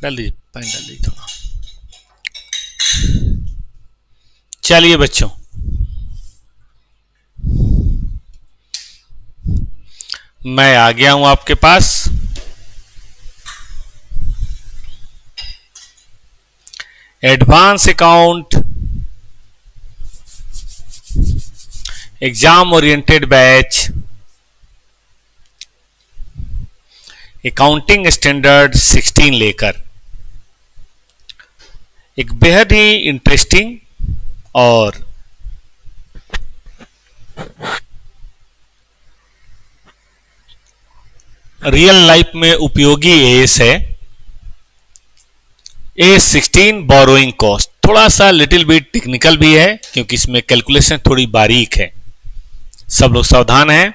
डाल दीजिए, पानी डाल दीजिए थोड़ा। चलिए बच्चों, मैं आ गया हूं आपके पास। Advance account exam oriented batch, accounting standard 16 लेकर एक बेहद ही इंटरेस्टिंग और रियल लाइफ में उपयोगी एएस है। एएस 16 बोरोइंग कॉस्ट, थोड़ा सा लिटिल बिट टेक्निकल भी है क्योंकि इसमें कैलकुलेशन थोड़ी बारीक है। सब लोग सावधान हैं।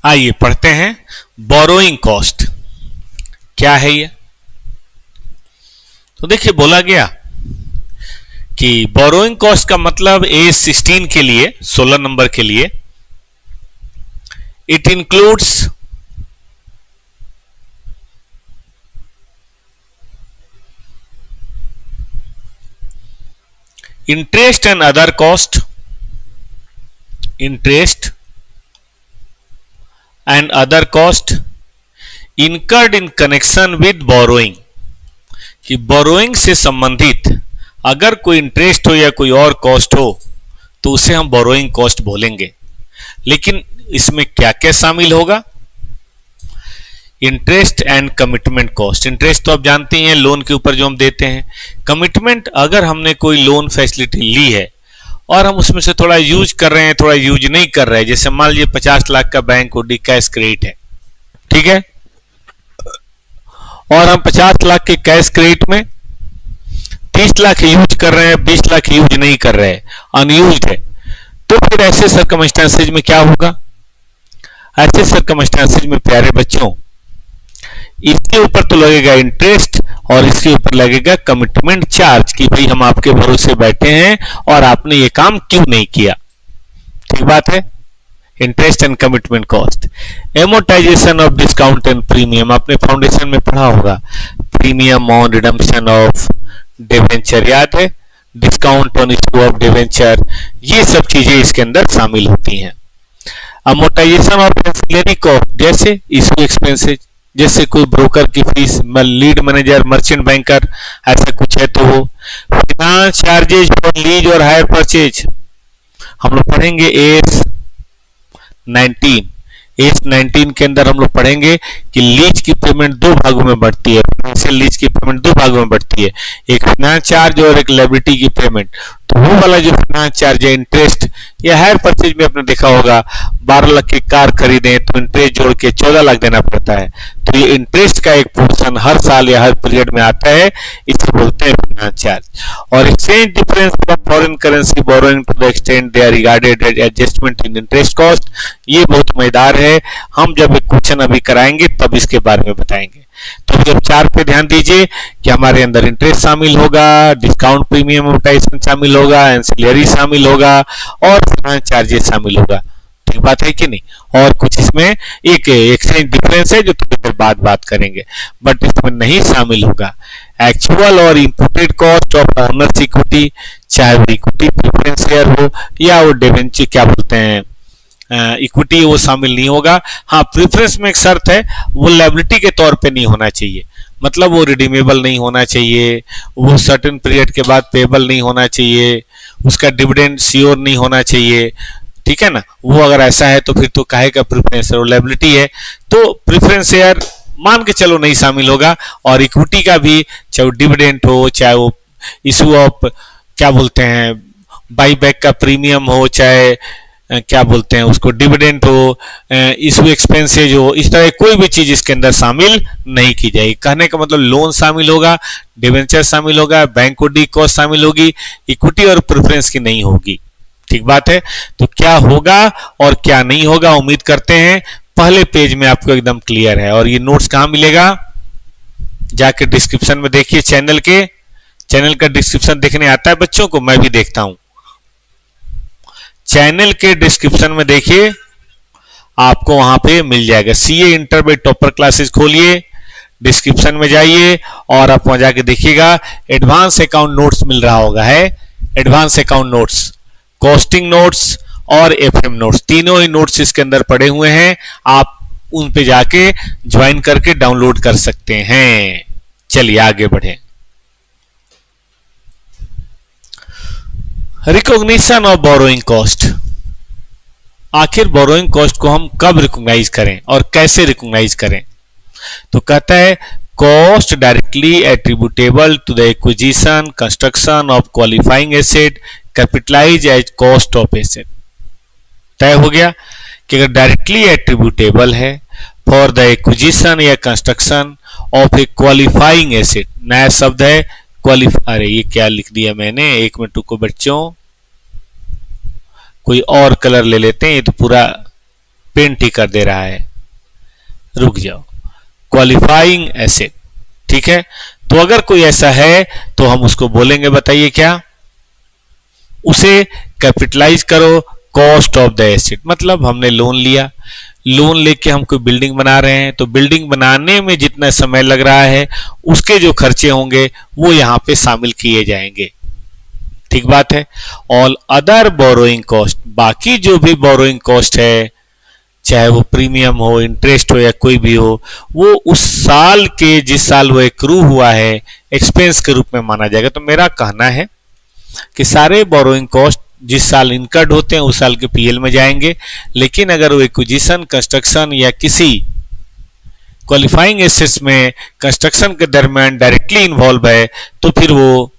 आइए पढ़ते हैं। बोरोइंग कॉस्ट क्या है ये? तो देखिए, बोला गया कि बोरोइंग कॉस्ट का मतलब एएस 16 के लिए, 16 नंबर के लिए, it includes interest and other cost, interest and other cost incurred in connection with borrowing, कि बोरोइंग से संबंधित अगर कोई इंटरेस्ट हो या कोई और कॉस्ट हो तो उसे हम बोरोइंग कॉस्ट बोलेंगे। लेकिन इसमें क्या क्या शामिल होगा? Interest and commitment cost. Interest तो आप जानते हैं, लोन के ऊपर जो हम देते हैं। कमिटमेंट, अगर हमने कोई लोन फैसिलिटी ली है और हम उसमें से थोड़ा यूज कर रहे हैं, थोड़ा यूज नहीं कर रहे हैं, जैसे मान लीजिए 50 लाख का बैंक ओडी कैश क्रेडिट है, ठीक है, और हम 50 लाख के कैश क्रेडिट में 30 लाख यूज कर रहे हैं, 20 लाख यूज नहीं कर रहे हैं, अनयूज्ड है, तो फिर ऐसे सर्कमस्टेंसेज में क्या होगा? ऐसे सर्कमस्टेंसेज में प्यारे बच्चों, इसके ऊपर तो लगेगा इंटरेस्ट और इसके ऊपर लगेगा कमिटमेंट चार्ज, कि भाई हम आपके भरोसे बैठे हैं और आपने ये काम क्यों नहीं किया। ठीक बात है। Interest and commitment cost. Amortisation of discount and premium, आपने फाउंडेशन में पढ़ा होगा, premium on redemption of debenture, याद है, discount on issue of debenture, ये सब चीजें इसके अंदर शामिल होती हैं। अमोटाइजेशन ऑफ एंसिलरी कॉस्ट, जैसे इश्यू एक्सपेंसेज, जैसे कोई ब्रोकर की fees, lead manager, merchant banker, ऐसा कुछ है तो वो। फाइनेंस चार्जेज फॉर लीज और हायर परचेज, हम लोग पढ़ेंगे एएस 19। एएस 19 के अंदर हम लोग पढ़ेंगे कि लीज की पेमेंट दो भागों में बढ़ती है। फाइनेंशियल लीज की पेमेंट दो भागों में बढ़ती है, एक फाइनेंस चार्ज और एक लायबिलिटी की पेमेंट। तो वो वाला जो फाइनेंस चार्ज है, इंटरेस्ट या हायर परचेज में आपने देखा होगा, 12 लाख की कार खरीदें तो इंटरेस्ट जोड़ के 14 लाख देना पड़ता है। तो ये इंटरेस्ट का एक पोर्शन हर साल या हर पीरियड में आता है, इसे बोलते हैं फाइनेंस चार्ज। और exchange difference from foreign currency borrowing to the extent they are regarded as adjustment in interest cost, ये बहुत मजेदार है। हम जब एक क्वेश्चन अभी कराएंगे तब इसके बारे में बताएंगे। तो जब 4 पे ध्यान दीजिए कि हमारे अंदर इंटरेस्ट शामिल होगा, डिस्काउंट प्रीमियम अमोर्टाइजेशन शामिल होगा, एंसिलरी शामिल होगा और फाइनेंस चार्जेस शामिल होगा। ठीक बात है कि नहीं? और कुछ इसमें एक एक्सचेंज डिफरेंस है जो थोड़ी देर बाद बात करेंगे, बट इसमें नहीं शामिल होगा एक्चुअल और imported cost of owners equity, चाहे वो इक्विटी प्रेफरेंस शेयर हो या वो डिवेंचर, क्या बोलते हैं, इक्विटी, वो शामिल नहीं होगा। हाँ, प्रेफरेंस में एक शर्त है, वो लायबिलिटी के तौर पे नहीं होना चाहिए, मतलब वो रिडीमेबल नहीं होना चाहिए, वो सर्टेन पीरियड के बाद पेबल नहीं होना चाहिए, उसका डिविडेंड श्योर नहीं होना चाहिए। ठीक है ना? वो अगर ऐसा है तो फिर तो काहे का प्रेफरेंस है, वो लायबिलिटी है तो प्रेफरेंस शेयर मान के चलो नहीं शामिल होगा। और इक्विटी का भी, चाहे वो डिविडेंड हो, चाहे वो इशू ऑफ, क्या बोलते हैं, बाई बैक का प्रीमियम हो, चाहे क्या बोलते हैं उसको, डिविडेंड हो, इशू एक्सपेंसेज हो, इस तरह कोई भी चीज इसके अंदर शामिल नहीं की जाएगी। कहने का मतलब लोन शामिल होगा, डिवेंचर शामिल होगा, बैंक ओडी कॉस्ट शामिल होगी, इक्विटी और प्रेफरेंस की नहीं होगी। ठीक बात है। तो क्या होगा और क्या नहीं होगा, उम्मीद करते हैं पहले पेज में आपको एकदम क्लियर है। और ये नोट्स कहां मिलेगा? जाके डिस्क्रिप्शन में देखिए, चैनल का डिस्क्रिप्शन देखने आता है बच्चों को, मैं भी देखता हूं, चैनल के डिस्क्रिप्शन में देखिए, आपको वहां पे मिल जाएगा। CA inter by topper classes खोलिए, डिस्क्रिप्शन में जाइए और आप वहां जाके देखिएगा, एडवांस अकाउंट नोट्स मिल रहा होगा, है advance account notes, costing notes और एफएम नोट्स, तीनों ही नोट्स इसके अंदर पड़े हुए हैं। आप उन पे जाके ज्वाइन करके डाउनलोड कर सकते हैं। चलिए आगे बढ़े। Recognition of borrowing cost. आखिर बोरोइंग कॉस्ट को हम कब रिकॉग्नाइज करें और कैसे रिकॉग्नाइज करें? तो कहता है cost directly attributable to the acquisition construction of qualifying asset capitalise as cost of asset. तय हो गया कि अगर डायरेक्टली एट्रीब्यूटेबल है फॉर द एक्विजिशन या construction of a qualifying asset, नया शब्द है अरे ये क्या लिख दिया मैंने, एक मिनट को बच्चों, कोई और कलर ले लेते हैं, ये तो पूरा पेंट ही कर दे रहा है, रुक जाओ। क्वालिफाइंग एसेट, ठीक है। तो अगर कोई ऐसा है तो हम उसको बोलेंगे, बताइए क्या, उसे कैपिटलाइज करो कॉस्ट ऑफ द एसेट। मतलब हमने लोन लिया, लोन लेके हम कोई बिल्डिंग बना रहे हैं, तो बिल्डिंग बनाने में जितना समय लग रहा है उसके जो खर्चे होंगे वो यहां पे शामिल किए जाएंगे, ठीक बात है। ऑल अदर बोरोइंग कॉस्ट, बाकी जो भी बोरोइंग कॉस्ट है, चाहे वो प्रीमियम हो, इंटरेस्ट हो या कोई भी हो, वो उस साल के, जिस साल वो एक्रू हुआ है, एक्सपेंस के रूप में माना जाएगा। तो मेरा कहना है कि सारे बोरोइंग कॉस्ट जिस साल इनकर्ड होते हैं उस साल के पीएल में जाएंगे, लेकिन अगर वो एक्विजिशन, कंस्ट्रक्शन या किसी क्वालिफाइंग एसेट्स में कंस्ट्रक्शन के दरमियान डायरेक्टली इन्वॉल्व है तो फिर वो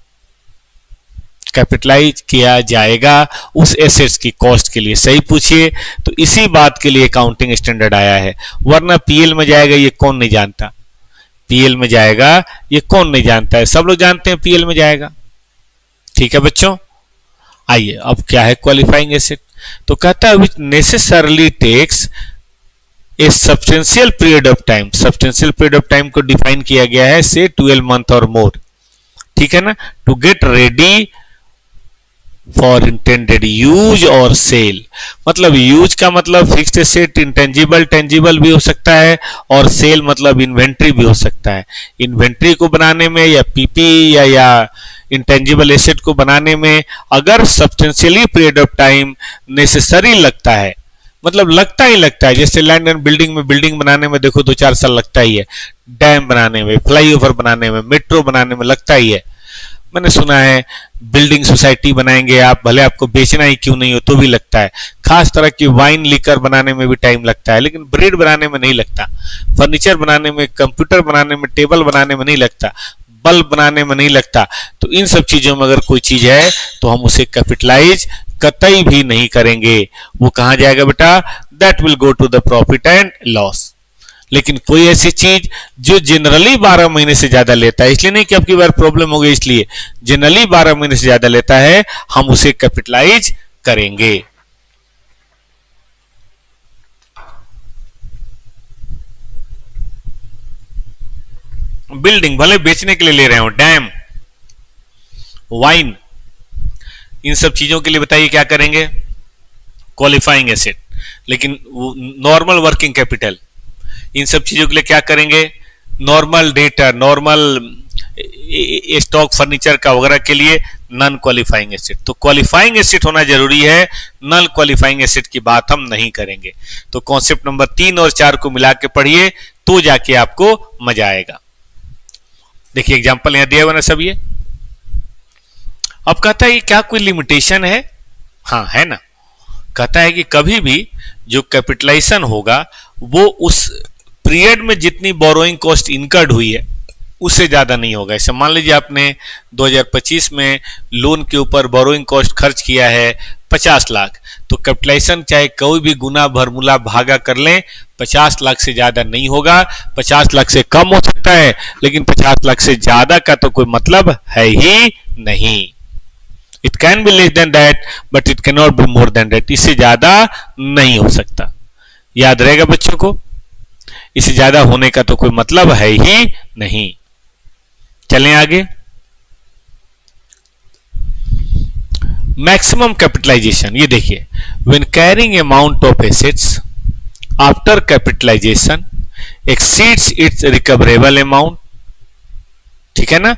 कैपिटलाइज किया जाएगा उस एसेट्स की कॉस्ट के लिए। सही पूछिए, तो इसी बात के लिए अकाउंटिंग स्टैंडर्ड आया है, वरना पीएल में जाएगा ये कौन नहीं जानता, पीएल में जाएगा ये कौन नहीं जानता है, सब लोग जानते हैं पीएल में जाएगा, ठीक है बच्चों। आइए अब क्या है क्वालिफाइंग एसेट, तो कहता है which necessarily takes a substantial period of time. Substantial period of time को डिफाइन किया गया है से 12 मंथ और मोर, ठीक है ना, to get ready for intended use और सेल। मतलब यूज का मतलब फिक्स्ड एसेट, इंटेंजिबल, टेंजिबल भी हो सकता है, और सेल मतलब इन्वेंट्री भी हो सकता है। इन्वेंट्री को बनाने में या पीपी या इंटेंजिबल एसेट को बनाने में अगर substantially period of time necessary लगता है, मतलब लगता ही लगता है, जैसे लैंड एंड बिल्डिंग में, बिल्डिंग बनाने में देखो 2-4 साल लगता ही है, डैम बनाने में, फ्लाईओवर बनाने में, मेट्रो बनाने में लगता ही है। मैंने सुना है बिल्डिंग सोसाइटी बनाएंगे आप, भले आपको बेचना ही क्यों नहीं हो तो भी लगता है। खास तरह की वाइन लिकर बनाने में भी टाइम लगता है, लेकिन ब्रेड बनाने में नहीं लगता, फर्नीचर बनाने में, कंप्यूटर बनाने में, टेबल बनाने में नहीं लगता, बल्ब बनाने में नहीं लगता। तो इन सब चीजों में अगर कोई चीज है तो हम उसे कैपिटलाइज कतई भी नहीं करेंगे। वो कहां जाएगा बेटा, that will go to the profit and loss. लेकिन कोई ऐसी चीज जो जनरली 12 महीने से ज्यादा लेता है, इसलिए नहीं कि आपकी बार प्रॉब्लम हो गई, इसलिए जनरली 12 महीने से ज्यादा लेता है, हम उसे कैपिटलाइज करेंगे। बिल्डिंग भले बेचने के लिए ले रहे हो, डैम, वाइन, इन सब चीजों के लिए बताइए क्या करेंगे, क्वालिफाइंग एसेट। लेकिन नॉर्मल वर्किंग कैपिटल, इन सब चीजों के लिए क्या करेंगे, normal data, normal stock furniture का वगैरह के लिए नॉन क्वालिफाइंग एसेट। तो क्वालिफाइंग एसेट होना जरूरी है, नॉन क्वालिफाइंग एसेट की बात हम नहीं करेंगे। तो कॉन्सेप्ट नंबर 3 और 4 को मिला के पढ़िए तो जाके आपको मजा आएगा। देखिए एग्जांपल यहां दिया हुआ ना सब ये। अब कहता है कि क्या कोई लिमिटेशन है, हाँ है ना। कहता है कि कभी भी जो कैपिटलाइजेशन होगा वो उस पीरियड में जितनी बोरोइंग कॉस्ट इनकर्ड हुई है उससे ज्यादा नहीं होगा। ऐसे मान लीजिए आपने 2025 में लोन के ऊपर बोरोइंग कॉस्ट खर्च किया है 50 लाख, तो कैपिटलाइजेशन चाहे कोई भी गुना भरमूला भागा कर लें 50 लाख से ज्यादा नहीं होगा। 50 लाख से कम हो सकता है, लेकिन 50 लाख से ज्यादा का तो कोई मतलब है ही नहीं। It can be less than that but it can not be more than that, इससे ज्यादा नहीं हो सकता। याद रहेगा बच्चों को, इससे ज्यादा होने का तो कोई मतलब है ही नहीं। चलें आगे। मैक्सिमम कैपिटलाइजेशन, ये देखिए, when carrying amount of assets after capitalisation exceeds its recoverable amount, ठीक है ना,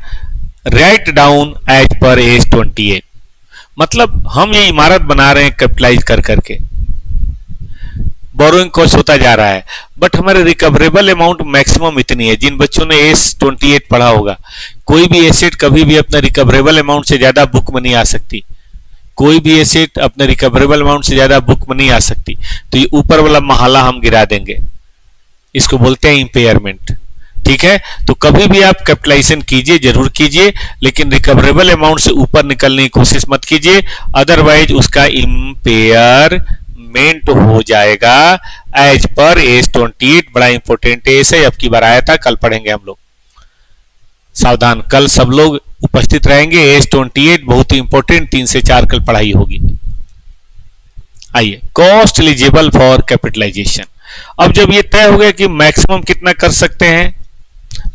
write down as per AS 28। मतलब हम ये इमारत बना रहे हैं कैपिटलाइज कर करके, बोरोइंग कॉस्ट होता जा रहा है, बट हमारे रिकवरेबल अमाउंट मैक्सिमम इतनी है। जिन बच्चों ने एस 28 पढ़ा होगा, कोई भी एसेट कभी भी अपना रिकवरेबल अमाउंट से ज्यादा बुक में नहीं आ सकती, कोई भी एसेट अपने रिकवरेबल अमाउंट से ज्यादा बुक में नहीं आ सकती। तो ये ऊपर वाला महाला हम गिरा देंगे, इसको बोलते हैं इंपेयरमेंट, ठीक है। तो कभी भी आप कैपिटलाइजेशन कीजिए, जरूर कीजिए, लेकिन रिकवरेबल अमाउंट से ऊपर निकलने की कोशिश मत कीजिए, अदरवाइज उसका इंपेयरमेंट हो जाएगा एज पर एज 28। बड़ा इंपॉर्टेंट एज है, अब की बार आया था, कल पढ़ेंगे हम लोग, सावधान, कल सब लोग उपस्थित रहेंगे। एज 28 बहुत ही इंपॉर्टेंट, 3 से 4 कल पढ़ाई होगी। आइए, कॉस्ट एलिजिबल फॉर कैपिटलाइजेशन। अब जब ये तय हो गया कि मैक्सिमम कितना कर सकते हैं,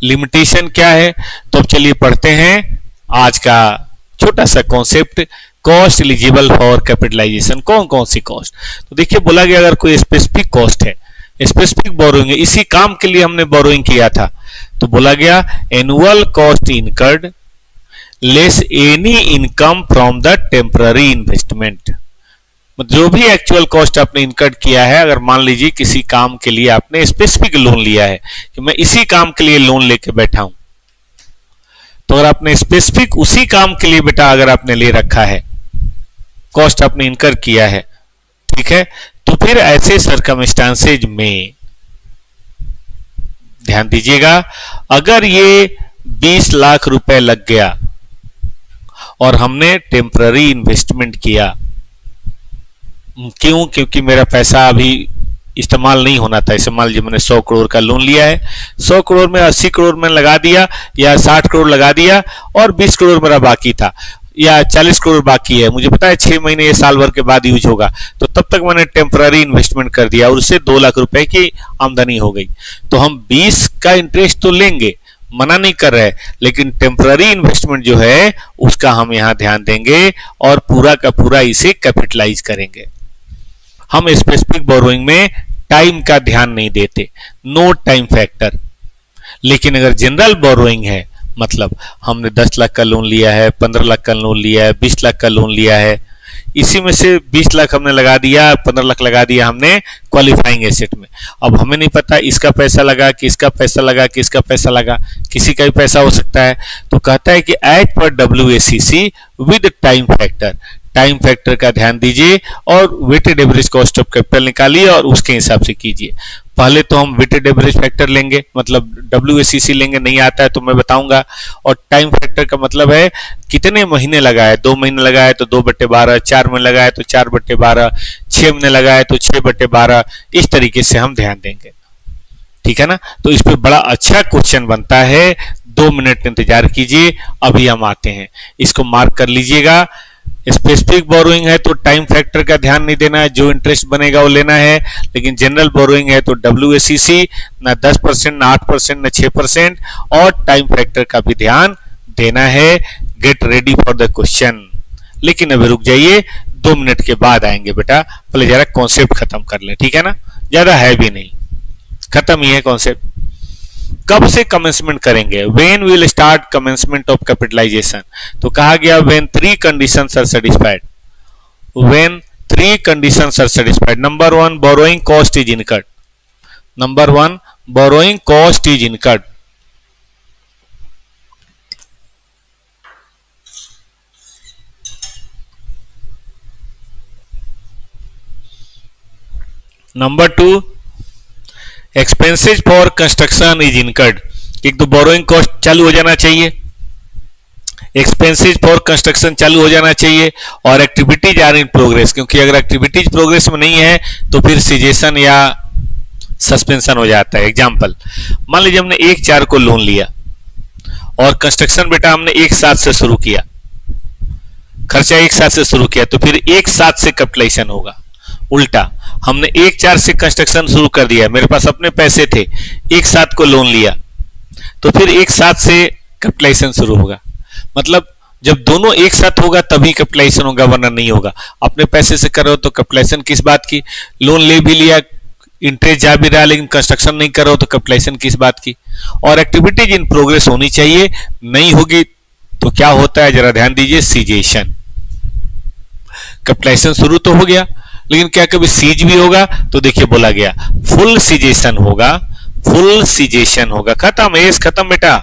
लिमिटेशन क्या है, तो अब चलिए पढ़ते हैं आज का छोटा सा concept, cost eligible for capitalisation. कौन कौन सी कॉस्ट, तो देखिए बोला गया अगर कोई स्पेसिफिक कॉस्ट है, स्पेसिफिक बोरोइंग है, इसी काम के लिए हमने बोरोइंग किया था, तो बोला गया annual cost incurred less any income from the temporary investment. जो भी एक्चुअल कॉस्ट आपने इनकर्ड किया है, अगर मान लीजिए किसी काम के लिए आपने स्पेसिफिक लोन लिया है कि मैं इसी काम के लिए लोन लेके बैठा हूं, तो अगर आपने स्पेसिफिक उसी काम के लिए बेटा अगर आपने ले रखा है, कॉस्ट आपने इनकर किया है, ठीक है, तो फिर ऐसे सर्कमस्टांसेज में ध्यान दीजिएगा, अगर ये 20 लाख रुपए लग गया और हमने टेम्पररी इन्वेस्टमेंट किया, क्यों, क्योंकि मेरा पैसा अभी इस्तेमाल नहीं होना था। मान लीजिए मैंने 100 करोड़ का लोन लिया है, 100 करोड़ में 80 करोड़ मैंने लगा दिया या 60 करोड़ लगा दिया और 20 करोड़ मेरा बाकी था या 40 करोड़ बाकी है, मुझे पता है 6 महीने या साल भर के बाद यूज होगा, तो तब तक मैंने टेम्पररी इन्वेस्टमेंट कर दिया और उससे 2 लाख रुपए की आमदनी हो गई। तो हम 20 का इंटरेस्ट तो लेंगे, मना नहीं कर रहे, लेकिन टेम्पररी इन्वेस्टमेंट जो है उसका हम यहां ध्यान देंगे और पूरा का पूरा इसे कैपिटलाइज करेंगे। हम स्पेसिफिक बोरोइंग में टाइम का ध्यान नहीं देते, नो टाइम फैक्टर। लेकिन अगर जनरल बोरोइंग है, मतलब हमने 10 लाख का लोन लिया है, 15 लाख का लोन लिया है, 20 लाख का लोन लिया है, इसी में से 20 लाख हमने लगा दिया, 15 लाख लगा दिया हमने क्वालिफाइंग एसेट में। अब हमें नहीं पता इसका पैसा लगा कि इसका पैसा लगा कि इसका पैसा लगा, किसी का भी पैसा हो सकता है। तो कहता है कि as per WACC with time factor, time factor का ध्यान दीजिए और weighted average cost of capital निकालिए और उसके हिसाब से कीजिए। पहले तो हम वेटेड एवरेज फैक्टर लेंगे, मतलब WACC लेंगे, नहीं आता है तो मैं बताऊंगा। और टाइम फैक्टर का मतलब है कितने महीने लगा है, 2 महीने लगा है तो 2/12, 4 महीने लगा है तो 4/12, 6 महीने लगा है तो 6/12, इस तरीके से हम ध्यान देंगे, ठीक है ना। तो इस पे बड़ा अच्छा क्वेश्चन बनता है, 2 मिनट इंतजार कीजिए, अभी हम आते हैं, इसको मार्क कर लीजिएगा। स्पेसिफिक बोरोइंग है तो टाइम फैक्टर का ध्यान नहीं देना है, जो इंटरेस्ट बनेगा वो लेना है। लेकिन जनरल बोरोइंग है तो WACC ना 10%, ना 8%, ना 6%, और टाइम फैक्टर का भी ध्यान देना है। Gate ready for the question. लेकिन अभी रुक जाइए, 2 मिनट के बाद आएंगे बेटा, पहले जरा कॉन्सेप्ट खत्म कर ले, ठीक है ना, ज्यादा है भी नहीं, खत्म ही है कॉन्सेप्ट। कब से कमेंसमेंट करेंगे, when will start commencement of capitalisation. तो कहा गया when 3 conditions are satisfied, when 3 conditions are satisfied. Number 1, borrowing cost is incurred, number 1, borrowing cost is incurred. Number 2, expenses for construction is incurred. एक तो borrowing cost चालू हो जाना चाहिए, expenses for construction चालू हो जाना चाहिए, और एक्टिविटीज आर इन प्रोग्रेस, क्योंकि अगर एक्टिविटीज प्रोग्रेस में नहीं है तो फिर सीजेशन या सस्पेंशन हो जाता है। एग्जांपल, मान लीजिए हमने 1/4 को लोन लिया और कंस्ट्रक्शन बेटा हमने एक साथ से शुरू किया, खर्चा एक साथ से शुरू किया, तो फिर एक साथ से कैपिटलाइजेशन होगा। उल्टा, हमने 1/4 से कंस्ट्रक्शन शुरू कर दिया, मेरे पास अपने पैसे थे, एक साथ को लोन लिया, तो फिर एक साथ से कैपिटलाइजेशन शुरू होगा। मतलब जब दोनों एक साथ होगा तभी कैपिटलाइजेशन होगा, वरना नहीं होगा। अपने पैसे से कर रहे हो तो कैपिटलाइजेशन किस बात की, लोन ले भी लिया, इंटरेस्ट जा भी रहा, लेकिन कंस्ट्रक्शन नहीं कर रहे हो तो कैपिटलाइजेशन किस बात की। और एक्टिविटीज इन प्रोग्रेस होनी चाहिए, नहीं होगी तो क्या होता है, जरा ध्यान दीजिए, सीजेशन। कैपिटलाइजेशन शुरू तो हो गया, लेकिन क्या कभी सीज भी होगा, तो देखिए बोला गया फुल सीजेशन होगा, फुल सीजेशन होगा, खत्म, एस खत्म बेटा,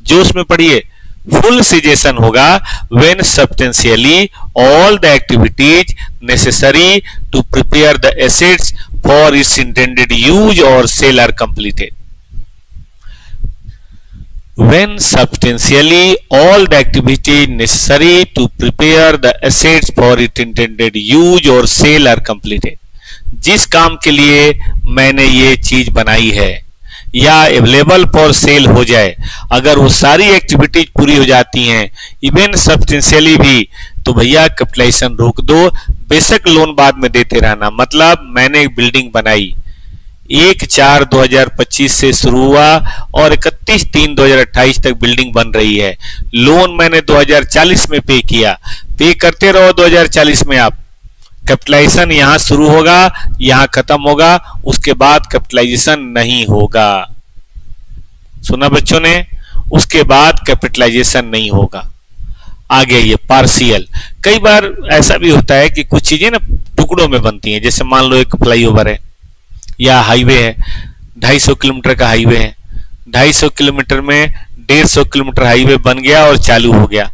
जोश में पढ़िए। फुल सीजेशन होगा when substantially all the activities necessary to prepare the assets for its intended use or sale are completed. When substantially all the activities necessary to prepare the assets for its intended use or sale are completed. जिस काम के लिए मैंने ये चीज बनाई है या अवेलेबल फॉर सेल हो जाए, अगर वो सारी एक्टिविटीज पूरी हो जाती हैं, इवन सब्सटेंशियली भी, तो भैया कैपिटलाइजेशन रोक दो, बेशक लोन बाद में देते रहना। मतलब मैंने एक बिल्डिंग बनाई, 1/4/2025 से शुरू हुआ और 31/3/2028 तक बिल्डिंग बन रही है, लोन मैंने 2040 में पे किया, पे करते रहो 2040 में आप, कैपिटलाइजेशन यहां शुरू होगा, यहां खत्म होगा, उसके बाद कैपिटलाइजेशन नहीं होगा। सुना बच्चों ने, उसके बाद कैपिटलाइजेशन नहीं होगा। आगे ये पार्शियल, कई बार ऐसा भी होता है कि कुछ चीजें ना टुकड़ों में बनती हैं, जैसे मान लो एक फ्लाईओवर है या हाईवे है, 250 किलोमीटर का हाईवे है, 250 किलोमीटर में 150 किलोमीटर हाईवे बन गया और चालू हो गया।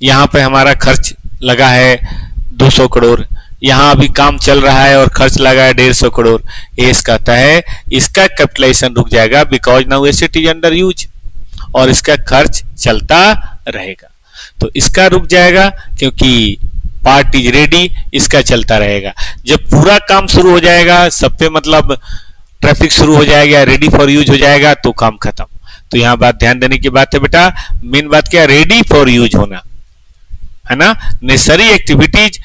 यहां पे हमारा खर्च लगा है 200 करोड़, यहां अभी काम चल रहा है और खर्च लगा है 150 करोड़। एस कहता है इसका कैपिटलाइजेशन रुक जाएगा because now asset is under use, और इसका खर्च चलता रहेगा, तो इसका रुक जाएगा क्योंकि पार्ट इज रेडी, इसका चलता रहेगा। जब पूरा काम शुरू हो जाएगा, सब पे मतलब ट्रैफिक शुरू हो जाएगा, रेडी फॉर यूज हो जाएगा, तो काम खत्म। तो यहां बात ध्यान देने की बात है बेटा, मेन बात क्या, रेडी फॉर यूज होना है ना, नेसेसरी एक्टिविटीज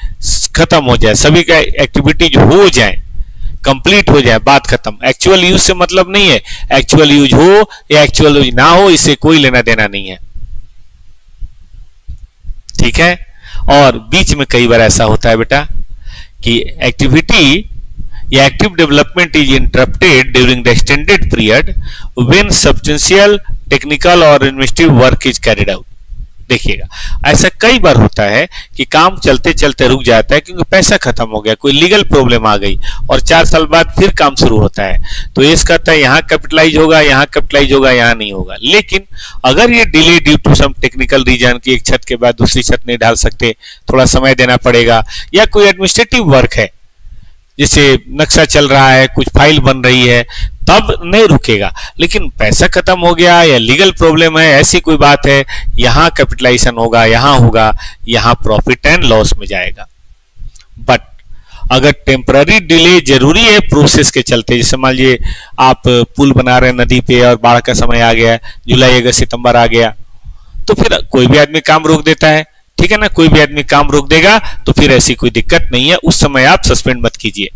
खत्म हो जाए, सभी का एक्टिविटीज हो जाए, कंप्लीट हो जाए, बात खत्म। एक्चुअल यूज से मतलब नहीं है, एक्चुअल यूज हो या एक्चुअल यूज ना हो, इससे कोई लेना देना नहीं है, ठीक है। और बीच में कई बार ऐसा होता है बेटा कि एक्टिविटी या active development is interrupted during the extended period when substantial technical or investigative work is carried out. देखिएगा ऐसा कई बार होता है कि काम चलते चलते रुक जाता है क्योंकि पैसा खत्म हो गया, कोई लीगल प्रॉब्लम आ गई, और 4 साल बाद फिर काम शुरू होता है, तो ये कहता है यहाँ कैपिटलाइज होगा, यहाँ कैपिटलाइज होगा, यहाँ नहीं होगा। लेकिन अगर ये delay due to some technical reason की एक छत के बाद दूसरी छत नहीं डाल सकते, थोड़ा समय देना पड़ेगा, या कोई एडमिनिस्ट्रेटिव वर्क है, जैसे नक्शा चल रहा है, कुछ फाइल बन रही है, तब नहीं रुकेगा। लेकिन पैसा खत्म हो गया या लीगल प्रॉब्लम है, ऐसी कोई बात है, यहां कैपिटलाइजेशन होगा, यहां होगा, यहां प्रॉफिट एंड लॉस में जाएगा। बट अगर टेम्पररी डिले जरूरी है प्रोसेस के चलते, जैसे मान लीजिए आप पुल बना रहे हैं नदी पे और बाढ़ का समय आ गया, जुलाई अगस्त सितंबर आ गया, तो फिर कोई भी आदमी काम रोक देता है, ठीक है ना, कोई भी आदमी काम रोक देगा, तो फिर ऐसी कोई दिक्कत नहीं है, उस समय आप सस्पेंड मत कीजिए।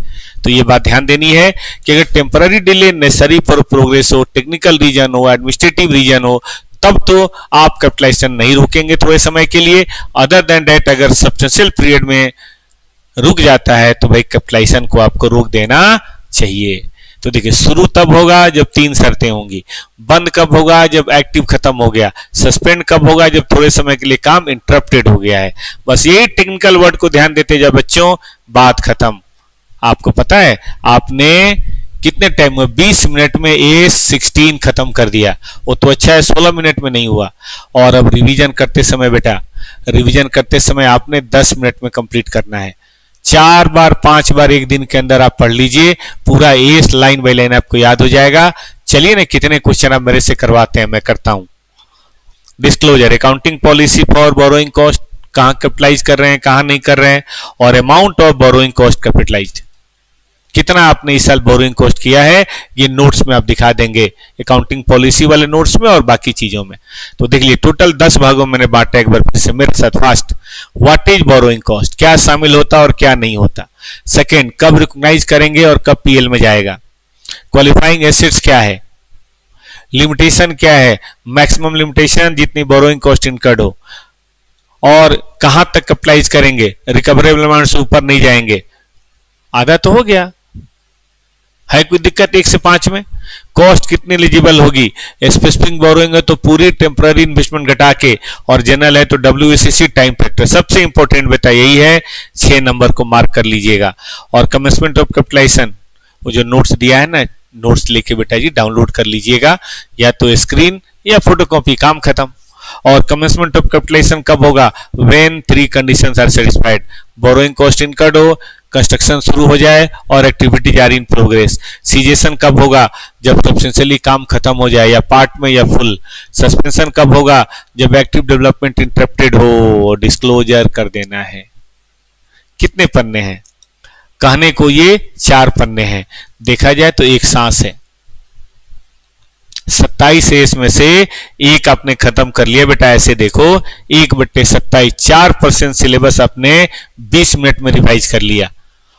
तो ये बात ध्यान देनी है कि अगर temporary delay necessary for progress हो, टेक्निकल रीजन हो, एडमिनिस्ट्रेटिव रीजन हो, तब तो आप कैपिटलाइजेशन नहीं रोकेंगे थोड़े समय के लिए। अदर देन दैट अगर सब्सटेंशियल पीरियड में रुक जाता है तो भाई कैपिटलाइजेशन को आपको रोक देना चाहिए। तो देखिए शुरू तब होगा जब 3 शर्तें होंगी, बंद कब होगा जब एक्टिव खत्म हो गया, सस्पेंड कब होगा जब थोड़े समय के लिए काम इंटरप्टेड हो गया है। बस यही टेक्निकल वर्ड को ध्यान देते जब बच्चों, बात खत्म। आपको पता है आपने कितने टाइम में 20 मिनट में A16 खत्म कर दिया, वो तो अच्छा है 16 मिनट में नहीं हुआ। और अब रिवीजन करते समय बेटा, रिवीजन करते समय आपने 10 मिनट में कंप्लीट करना है। 4 बार 5 बार एक दिन के अंदर आप पढ़ लीजिए, पूरा एस लाइन बाय लाइन आपको याद हो जाएगा। चलिए ना कितने क्वेश्चन आप मेरे से करवाते हैं, मैं करता हूं। Disclosure, accounting policy for borrowing cost, कहां कैपिटलाइज कर रहे हैं कहां नहीं कर रहे हैं, और amount of borrowing cost capitalised, कितना आपने इस साल बोरोइंग कॉस्ट किया है, ये नोट्स में आप दिखा देंगे, अकाउंटिंग पॉलिसी वाले नोट्स में और बाकी चीजों में। तो देख लीजिए टोटल 10 भागों में मैंने बांटा, एक बार फिर से मेरे साथ fast. What is borrowing cost, क्या शामिल होता और क्या नहीं होता। सेकेंड, कब रिकॉग्नाइज करेंगे और कब पीएल में जाएगा। क्वालिफाइंग एसेट्स क्या है, लिमिटेशन क्या है? मैक्सिमम लिमिटेशन जितनी बोरोइंग कॉस्ट इनकर्ड हो, और कहां तक अप्लाइज करेंगे? रिकवरेबल अमाउंट से ऊपर नहीं जाएंगे। आधा तो हो गया। है कोई दिक्कत 1 से 5 में? कॉस्ट कितनी एलिजिबल होगी? स्पेसिफिक बोरोइंग है तो पूरी टेम्पररी इन्वेस्टमेंट घटा के, और जनरल है तो WACC टाइम फैक्टर। सबसे इंपॉर्टेंट बेटा यही है, 6 नंबर को मार्क कर लीजिएगा। और कमेंसमेंट ऑफ कैपिटलाइजेशन, वो जो नोट्स दिया है ना, नोट्स लेके बेटा जी डाउनलोड कर लीजिएगा, या तो स्क्रीन या फोटोकॉपी, काम खत्म। और कमेंसमेंट ऑफ कैपिटलाइजेशन कब होगा? When 3 conditions are satisfied, borrowing cost incurred हो, कंस्ट्रक्शन शुरू हो जाए और एक्टिविटी जारी इन प्रोग्रेस। सीजेशन कब होगा? जब सब्सटेंशियली काम खत्म हो जाए, या पार्ट में या फुल। सस्पेंशन कब होगा? जब एक्टिव डेवलपमेंट इंटरप्टेड हो। डिस्क्लोजर कर देना है। कितने पन्ने हैं? कहने को ये 4 पन्ने हैं, देखा जाए तो एक सांस है। 27 है, इसमें से एक आपने खत्म कर लिया बेटा। ऐसे देखो, 1/27, 4% सिलेबस आपने 20 मिनट में रिवाइज कर लिया।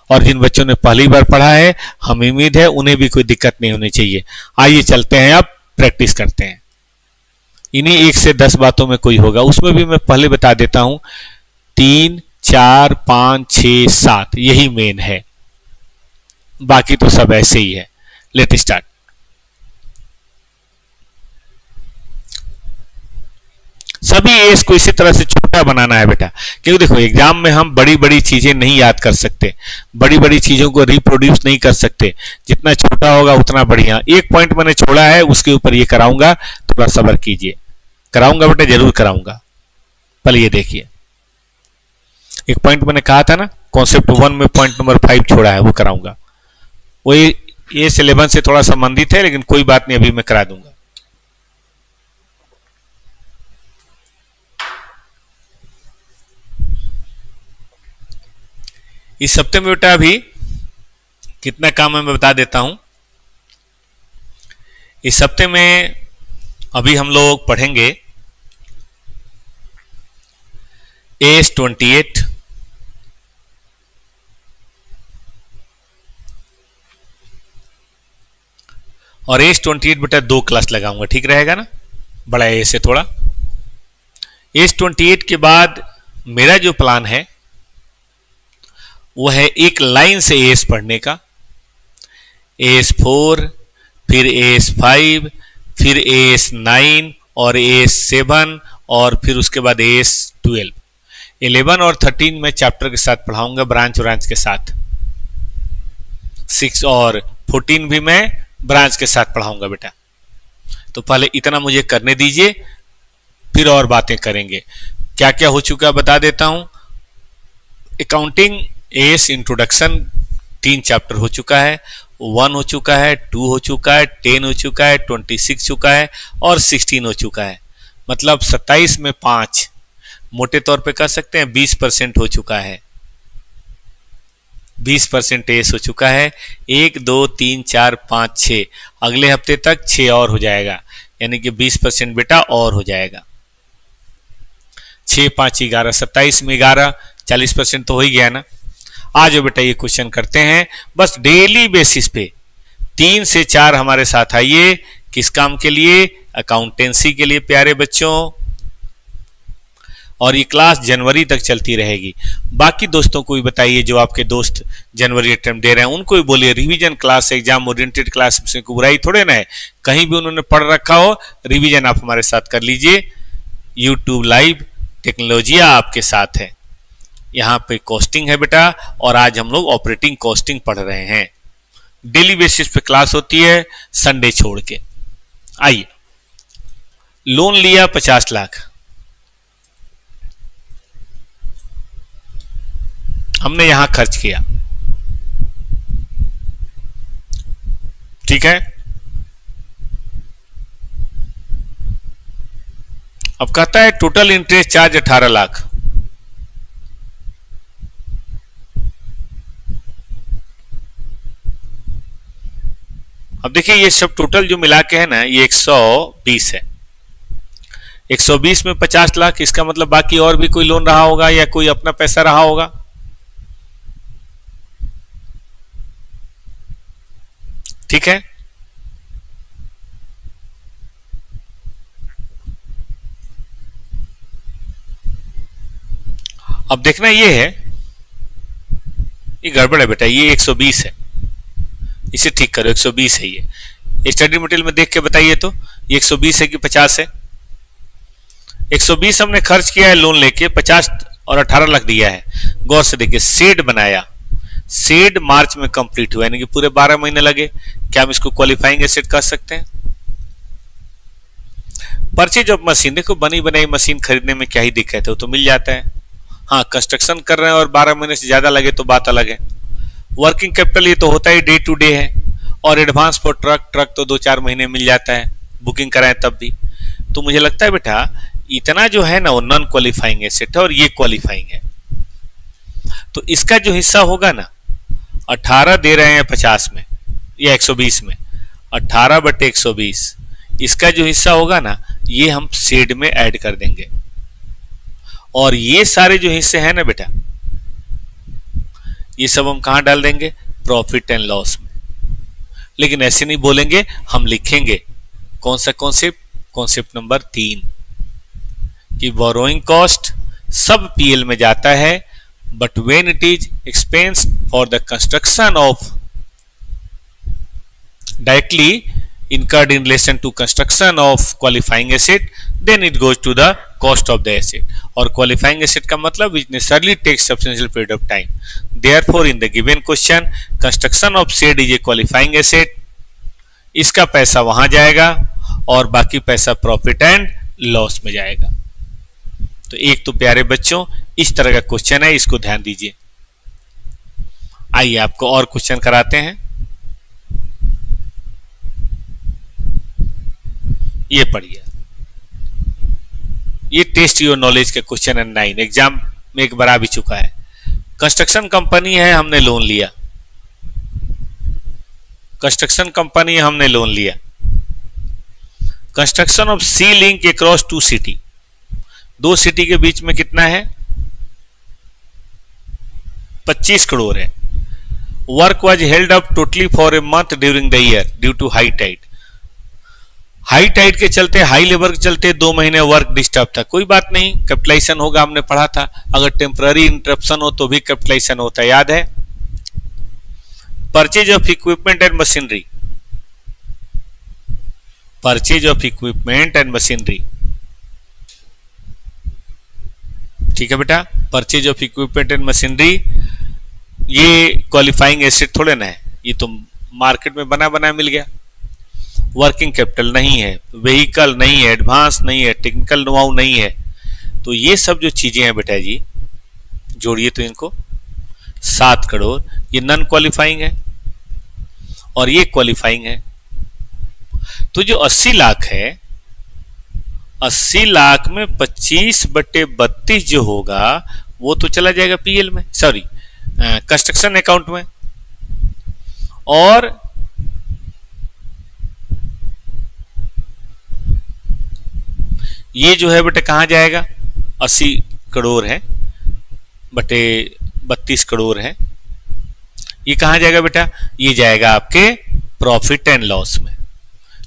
और जिन बच्चों ने पहली बार पढ़ा है, हमें उम्मीद है उन्हें भी कोई दिक्कत नहीं होनी चाहिए। आइए चलते हैं, अब प्रैक्टिस करते हैं। इन्हीं 1 से 10 बातों में कोई होगा, उसमें भी मैं पहले बता देता हूं। 3, 4, 5, 6, 7 यही मेन है, बाकी तो सब ऐसे ही है। Let start. सभी एस को इसी तरह से छोटा बनाना है बेटा, क्योंकि देखो एग्जाम में हम बड़ी बड़ी चीजें नहीं याद कर सकते, बड़ी बड़ी चीजों को रिप्रोड्यूस नहीं कर सकते। जितना छोटा होगा उतना बढ़िया। एक पॉइंट मैंने छोड़ा है, उसके ऊपर ये कराऊंगा, थोड़ा सब्र कीजिए। कराऊंगा बेटा, जरूर कराऊंगा। पहले ये देखिए, एक पॉइंट मैंने कहा था ना, कॉन्सेप्ट 1 में पॉइंट नंबर 5 छोड़ा है, वो कराऊंगा। वो ये सिलेबस से थोड़ा संबंधित है, लेकिन कोई बात नहीं, अभी मैं करा दूंगा। इस हफ्ते में बेटा अभी कितना काम है मैं बता देता हूं। इस हफ्ते में अभी हम लोग पढ़ेंगे AS28, और AS28 बेटा 2 क्लास लगाऊंगा, ठीक रहेगा ना? बड़ा ए से थोड़ा। AS28 के बाद मेरा जो प्लान है वो है एक लाइन से एस पढ़ने का। AS4, फिर AS5, फिर AS9 और AS7, और फिर उसके बाद AS12। 11 और 13 में चैप्टर के साथ पढ़ाऊंगा, ब्रांच के साथ। 6 और 14 भी मैं ब्रांच के साथ पढ़ाऊंगा बेटा। तो पहले इतना मुझे करने दीजिए, फिर और बातें करेंगे। क्या क्या हो चुका बता देता हूं। अकाउंटिंग एस इंट्रोडक्शन 3 चैप्टर हो चुका है। 1 हो चुका है, 2 हो चुका है, 10 हो चुका है, 26 चुका है, और 16 हो चुका है। मतलब 27 में 5, मोटे तौर पे कह सकते हैं 20% हो चुका है। 20% एस हो चुका है। 1, 2, 3, 4, 5, 6, अगले हफ्ते तक 6 और हो जाएगा, यानी कि 20% बेटा और हो जाएगा। 6, 5, 11, 27 में 11, 40% तो हो ही गया ना। आज बेटा ये क्वेश्चन करते हैं, बस डेली बेसिस पे 3 से 4 हमारे साथ आइए। किस काम के लिए? अकाउंटेंसी के लिए प्यारे बच्चों। और ये क्लास जनवरी तक चलती रहेगी। बाकी दोस्तों को भी बताइए, जो आपके दोस्त जनवरी अटेम्प्ट दे रहे हैं उनको भी बोलिए revision class, exam oriented class में कोई बुराई थोड़े ना है। कहीं भी उन्होंने पढ़ रखा हो, रिवीजन आप हमारे साथ कर लीजिए। यूट्यूब लाइव टेक्नोलॉजिया आपके साथ है। यहाँ पे कॉस्टिंग है बेटा, और आज हम लोग ऑपरेटिंग कॉस्टिंग पढ़ रहे हैं। डेली बेसिस पे क्लास होती है, संडे छोड़ के। आइए, लोन लिया 50 लाख, हमने यहां खर्च किया, ठीक है। अब कहता है टोटल इंटरेस्ट चार्ज 18 लाख। अब देखिए ये सब टोटल जो मिला के है ना, ये 120 है। 120 में 50 लाख, इसका मतलब बाकी और भी कोई लोन रहा होगा या कोई अपना पैसा रहा होगा, ठीक है। अब देखना ये है, ये गड़बड़ है बेटा, ये 120 है, इसे ठीक करो, 120 है ये स्टडी मटेरियल में देख के बताइए तो ये 120 है कि 50 है? 120 हमने खर्च किया है लोन लेके, 50 और 18 लाख दिया है। गौर से देखिए, शेड बनाया, शेड मार्च में कंप्लीट हुआ, यानी कि पूरे 12 महीने लगे। क्या हम इसको क्वालिफाइंग एसेट कह सकते हैं? परचेज ऑफ मशीन, देखो बनी बनाई मशीन खरीदने में क्या ही दिक्कत है, वो तो मिल जाता है। हाँ, कंस्ट्रक्शन कर रहे हैं और 12 महीने से ज्यादा लगे तो बात अलग है। वर्किंग कैपिटल ये तो होता ही डे टू डे है, और एडवांस फॉर ट्रक तो 2-4 महीने मिल जाता है, बुकिंग कराएं तब भी। तो मुझे लगता है बेटा इतना जो है ना वो नॉन क्वालिफाइंग एसेट है और ये क्वालिफाइंग है। तो इसका जो हिस्सा होगा ना, 18 दे रहे हैं 50 में या 120 में, 18/120, इसका जो हिस्सा होगा ना ये हम शेड में ऐड कर देंगे। और ये सारे जो हिस्से हैं ना बेटा, ये सब हम कहां डाल देंगे? प्रॉफिट एंड लॉस में। लेकिन ऐसे नहीं बोलेंगे, हम लिखेंगे कौन सा कॉन्सेप्ट? कॉन्सेप्ट नंबर 3 कि बोरोइंग कॉस्ट सब पीएल में जाता है, but when it is expense for the construction of directly incurred in relation to construction of qualifying asset, then it goes to the cost of the asset. और qualifying asset का मतलब which necessarily takes substantial period of time. Therefore, in the given question, construction of shed is a qualifying asset. इसका पैसा वहां जाएगा और बाकी पैसा प्रॉफिट एंड लॉस में जाएगा। तो एक तो प्यारे बच्चों इस तरह का क्वेश्चन है, इसको ध्यान दीजिए। आइए आपको और क्वेश्चन कराते हैं। ये पढ़िए, ये टेस्ट योर नॉलेज का क्वेश्चन है 9, एग्जाम में एक बार आ भी चुका है। कंस्ट्रक्शन कंपनी है, हमने लोन लिया, कंस्ट्रक्शन कंपनी है, हमने लोन लिया। Construction of sea link across 2 city, 2 city के बीच में कितना है? 25 करोड़ है। Work was held up totally for a month during the year due to high tide. High tide के चलते, हाई लेवल के चलते 2 महीने वर्क डिस्टर्ब था। कोई बात नहीं, कैपिटलाइजेशन होगा, हमने पढ़ा था। अगर टेम्पररी इंटरप्शन हो तो भी कैपिटलाइजेशन होता है, याद है। Purchase of equipment and machinery, purchase of equipment and machinery, ठीक है बेटा। Purchase of equipment and machinery ये क्वालिफाइंग एसेट थोड़े ना है, ये तो मार्केट में बना बना मिल गया। वर्किंग कैपिटल नहीं है, व्हीकल नहीं है, एडवांस नहीं है, टेक्निकल नोहाउ नहीं है। तो ये सब जो चीजें हैं बेटा जी, जोड़िए तो इनको 7 करोड़, ये नॉन क्वालिफाइंग है और ये क्वालिफाइंग है। तो जो 80 लाख है, 80 लाख में 25/32 जो होगा वो तो चला जाएगा पीएल में, सॉरी कंस्ट्रक्शन अकाउंट में। और ये जो है बेटा कहां जाएगा? 80 करोड़ है बटे 32 करोड़ है, ये कहां जाएगा बेटा? ये जाएगा आपके प्रॉफिट एंड लॉस में।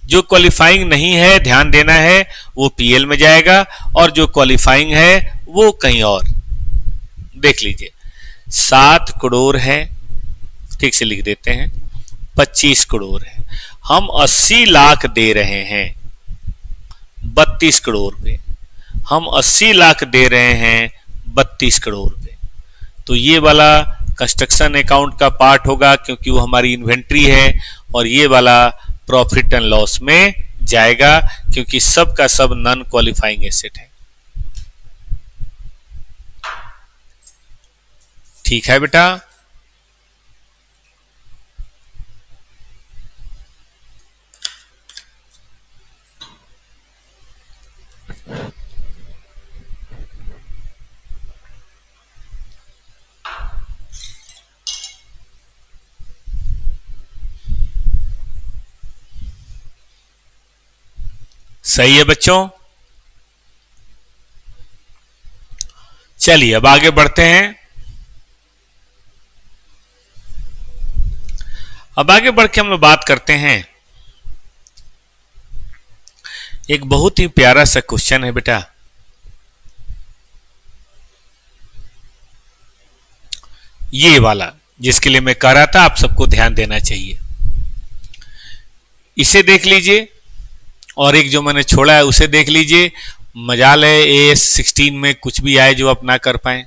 जो क्वालिफाइंग नहीं है, ध्यान देना है, वो पीएल में जाएगा, और जो क्वालिफाइंग है वो कहीं और। देख लीजिए, 7 करोड़ है, ठीक से लिख देते हैं, 25 करोड़ है, हम 80 लाख दे रहे हैं 32 करोड़ पे, हम 80 लाख दे रहे हैं 32 करोड़ पे। तो ये वाला कंस्ट्रक्शन अकाउंट का पार्ट होगा क्योंकि वो हमारी इन्वेंट्री है, और ये वाला प्रॉफिट एंड लॉस में जाएगा क्योंकि सब का सब नॉन क्वालिफाइंग एसेट है। ठीक है बेटा। सही है बच्चों। चलिए अब आगे बढ़ते हैं। अब आगे बढ़ के हम लोग बात करते हैं, एक बहुत ही प्यारा सा क्वेश्चन है बेटा। ये वाला जिसके लिए मैं कह रहा था आप सबको ध्यान देना चाहिए, इसे देख लीजिए और एक जो मैंने छोड़ा है उसे देख लीजिए। मजाल है AS16 में कुछ भी आए जो आप ना कर पाए।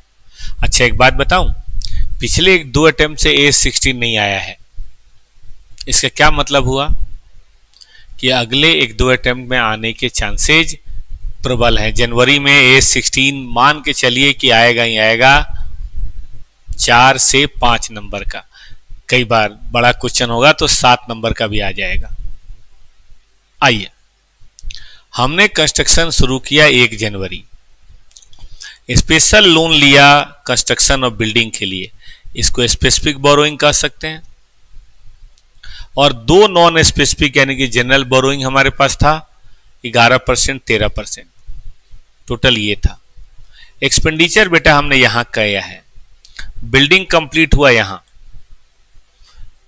अच्छा एक बात बताऊं, पिछले एक दो अटेम्प्ट से AS16 नहीं आया है। इसका क्या मतलब हुआ कि अगले एक दो अटेम्प्ट में आने के चांसेज प्रबल हैं। जनवरी में AS16 मान के चलिए कि आएगा ही आएगा 4 से 5 नंबर का, कई बार बड़ा क्वेश्चन होगा तो 7 नंबर का भी आ जाएगा। आइए, हमने कंस्ट्रक्शन शुरू किया 1 जनवरी, स्पेशल लोन लिया कंस्ट्रक्शन और बिल्डिंग के लिए, इसको स्पेसिफिक बोरोइंग कह सकते हैं। और 2 नॉन स्पेसिफिक यानी कि जनरल बोरोइंग हमारे पास था 11%, 13%, टोटल ये था। एक्सपेंडिचर बेटा हमने यहां किया है, बिल्डिंग कंप्लीट हुआ यहां,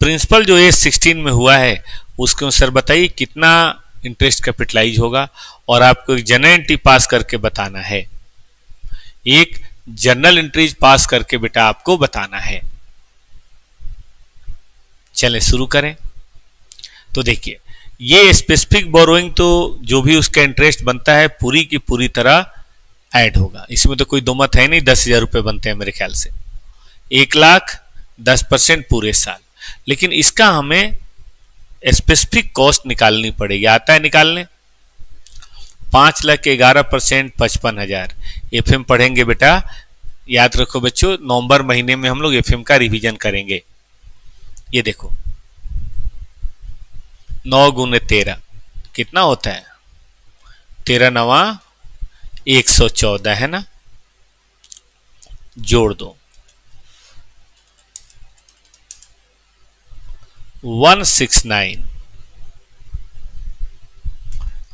प्रिंसिपल जो AS16 में हुआ है उसके अनुसार बताइए कितना इंटरेस्ट कैपिटलाइज होगा, और आपको एक जनरल एंट्री पास करके बताना है, एक जर्नल एंट्रीज पास करके बेटा आपको बताना है। चलें शुरू करें। तो देखिए, ये स्पेसिफिक बोरोइंग तो जो भी उसका इंटरेस्ट बनता है पूरी की पूरी तरह ऐड होगा, इसमें तो कोई दो मत है नहीं। 10,000 रुपये बनते हैं मेरे ख्याल से, 1,10% पूरे साल। लेकिन इसका हमें स्पेसिफिक कॉस्ट निकालनी पड़ेगी, आता है निकालने। 5 लाख के 11% 55,000। FM पढ़ेंगे बेटा, याद रखो बच्चों, नवंबर महीने में हम लोग FM का रिवीजन करेंगे। ये देखो 9 गुने 13 कितना होता है, 13 नवा 114 है ना, जोड़ दो 169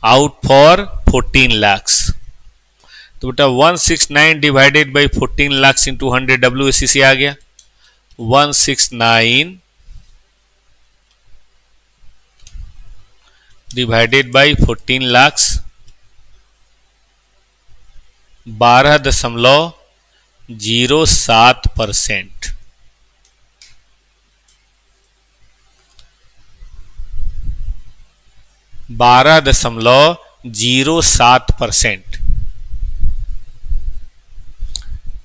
आउट फॉर 14 लाख्स। तो बेटा 169 divided by 14 lakhs into 100 WACC आ गया। 169 डिवाइडेड बाई 14 लाख्स 12.07%। 12.07%।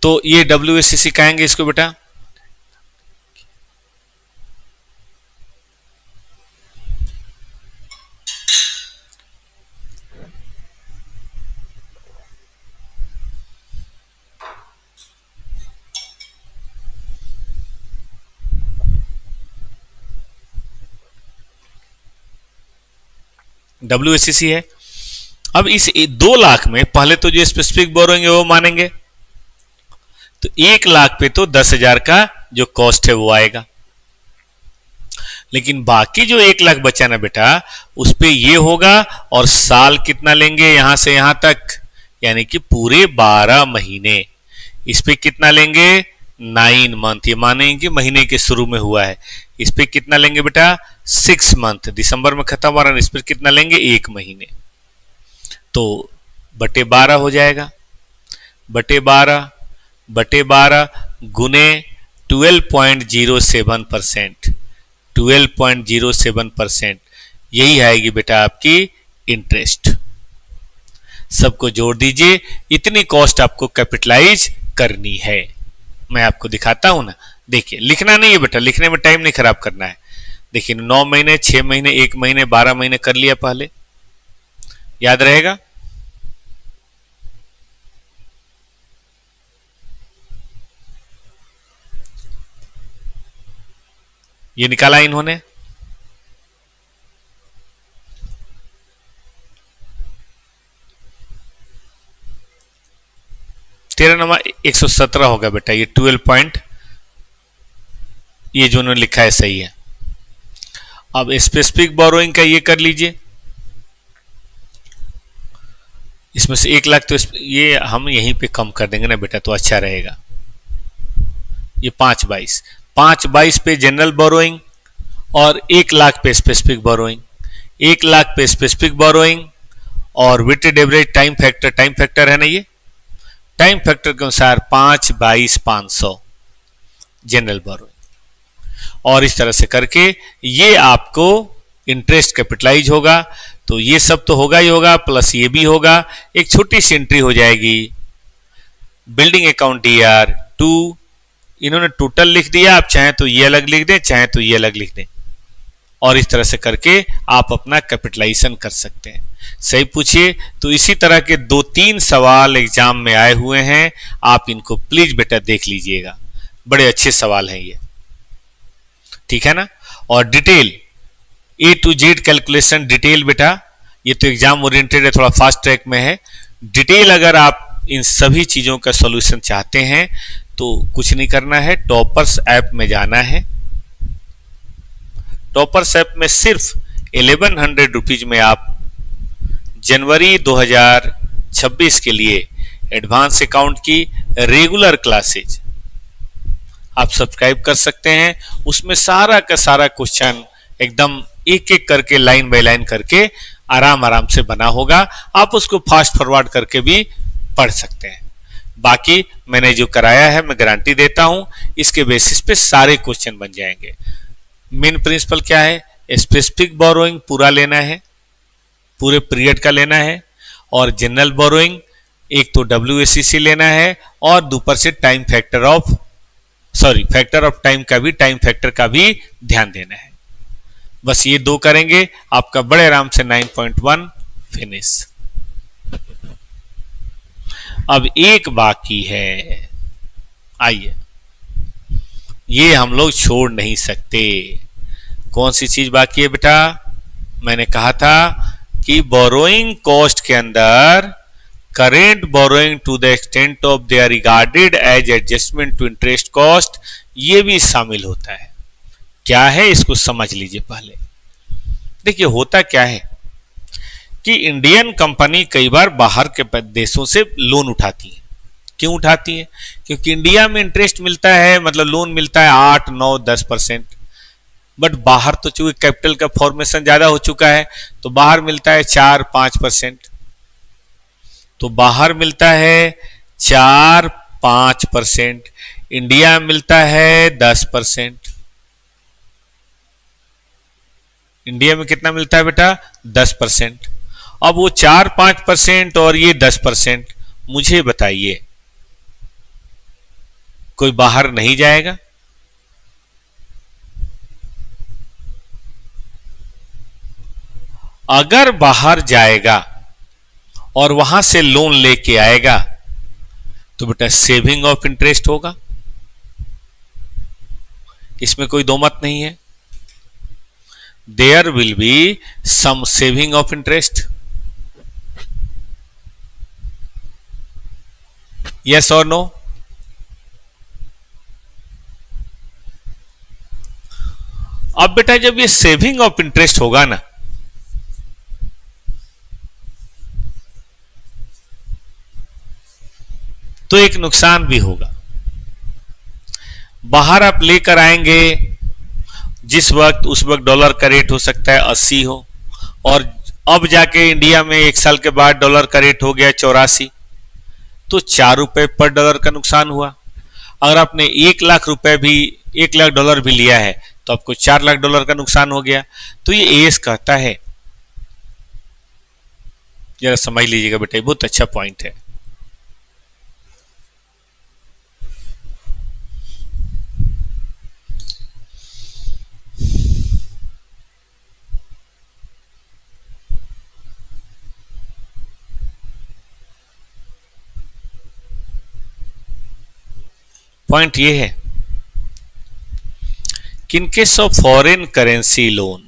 तो ये WACC कहेंगे इसको बेटा, WACC है। अब इस 2 लाख में पहले तो जो स्पेसिफिक बोरोइंग है वो मानेंगे, तो 1 लाख पे तो 10,000 का जो कॉस्ट है वो आएगा। लेकिन बाकी जो 1 लाख बचा ना बेटा, उस पे ये होगा, और साल कितना लेंगे यहां से यहां तक, यानी कि पूरे 12 महीने। इस पे कितना लेंगे, 9 मंथ, ये मानेंगे कि महीने के शुरू में हुआ है। इस पे कितना लेंगे बेटा, 6 मंथ, दिसंबर में खत्म हो रहा है। इस पर कितना लेंगे, 1 महीने, तो बटे 12 हो जाएगा। बटे 12 गुने 12.07%, 12.07%, यही आएगी बेटा आपकी इंटरेस्ट। सबको जोड़ दीजिए, इतनी कॉस्ट आपको कैपिटलाइज करनी है। मैं आपको दिखाता हूं ना, देखिए लिखना नहीं है बेटा, लिखने में टाइम नहीं खराब करना है। देखिए 9 महीने, 6 महीने, 1 महीने, 12 महीने कर लिया पहले, याद रहेगा। ये निकाला इन्होंने, तेरह नंबर 117 होगा बेटा। ये 12 पॉइंट, ये जो उन्होंने लिखा है सही है। अब स्पेसिफिक बोरोइंग का ये कर लीजिए, इसमें से 1 लाख तो ये हम यहीं पे कम कर देंगे ना बेटा, तो अच्छा रहेगा। ये 5/22 पे जनरल बोरोइंग और 1 लाख पे स्पेसिफिक बोरोइंग। 1 लाख पे स्पेसिफिक बोरोइंग और वेटेड एवरेज टाइम फैक्टर है ना, ये टाइम फैक्टर के अनुसार 5/22,500, जनरल बोरोइंग। और इस तरह से करके ये आपको इंटरेस्ट कैपिटलाइज होगा, तो ये सब तो होगा ही होगा, प्लस ये भी होगा। एक छोटी सी एंट्री हो जाएगी, बिल्डिंग अकाउंट डीआर 2, इन्होंने टोटल लिख दिया, आप चाहें तो ये अलग लिख दें, चाहें तो ये अलग लिख दें, और इस तरह से करके आप अपना कैपिटलाइजेशन कर सकते हैं। सही पूछिए। तो इसी तरह के 2-3 सवाल एग्जाम में आए हुए हैं, आप इनको प्लीज बेटा देख लीजिएगा, बड़े अच्छे सवाल हैं ये, ठीक है ना। और detail A to Z calculation detail बेटा, ये तो एग्जाम ओरिएंटेड है, थोड़ा फास्ट ट्रैक में है। डिटेल अगर आप इन सभी चीजों का सॉल्यूशन चाहते हैं तो कुछ नहीं करना है, टॉपर्स ऐप में जाना है। टॉपर्स ऐप में सिर्फ 1100 रुपीज में आप जनवरी 2026 के लिए एडवांस अकाउंट की रेगुलर क्लासेज आप सब्सक्राइब कर सकते हैं। उसमें सारा का सारा क्वेश्चन एकदम एक एक करके लाइन बाय लाइन करके आराम आराम से बना होगा, आप उसको फास्ट फॉरवर्ड करके भी पढ़ सकते हैं। बाकी मैंने जो कराया है मैं गारंटी देता हूं, इसके बेसिस पे सारे क्वेश्चन बन जाएंगे। मेन प्रिंसिपल क्या है, स्पेसिफिक बोरोइंग पूरा लेना है, पूरे पीरियड का लेना है, और जनरल बोरोइंग एक तो WACC लेना है, और ऊपर से time factor of factor of time का भी, टाइम फैक्टर का भी ध्यान देना है। बस ये 2 करेंगे, आपका बड़े आराम से 9.1 फिनिश। अब एक बाकी है, आइए, ये हम लोग छोड़ नहीं सकते। कौन सी चीज बाकी है बेटा, मैंने कहा था कि बोरोइंग कॉस्ट के अंदर current borrowing to the extent of they are regarded as adjustment to interest cost, ये भी शामिल होता है। क्या है इसको समझ लीजिए पहले। देखिए होता क्या है कि इंडियन कंपनी कई बार बाहर के देशों से लोन उठाती है। क्यों उठाती है, क्योंकि इंडिया में इंटरेस्ट मिलता है, मतलब लोन मिलता है 8, 9, 10%, बट बाहर तो चूंकि कैपिटल का फॉर्मेशन ज्यादा हो चुका है तो बाहर मिलता है 4-5%। तो बाहर मिलता है 4-5%, इंडिया में मिलता है 10%। इंडिया में कितना मिलता है बेटा, 10%। अब वो 4-5% और ये 10%, मुझे बताइए कोई बाहर नहीं जाएगा? अगर बाहर जाएगा और वहां से लोन लेके आएगा तो बेटा सेविंग ऑफ इंटरेस्ट होगा, इसमें कोई दो मत नहीं है। There will be some saving of interest, yes और नो? अब बेटा जब ये सेविंग ऑफ इंटरेस्ट होगा ना, तो एक नुकसान भी होगा। बाहर आप लेकर आएंगे जिस वक्त, उस वक्त डॉलर का रेट हो सकता है 80 हो, और अब जाके इंडिया में 1 साल के बाद डॉलर का रेट हो गया 84, तो 4 रुपए पर डॉलर का नुकसान हुआ। अगर आपने 1 लाख रुपए भी, 1 लाख डॉलर भी लिया है तो आपको 4 लाख डॉलर का नुकसान हो गया। तो ये एएस कहता है, जरा समझ लीजिएगा बेटा, बहुत अच्छा पॉइंट है। पॉइंट ये है कि in case of foreign currency loan,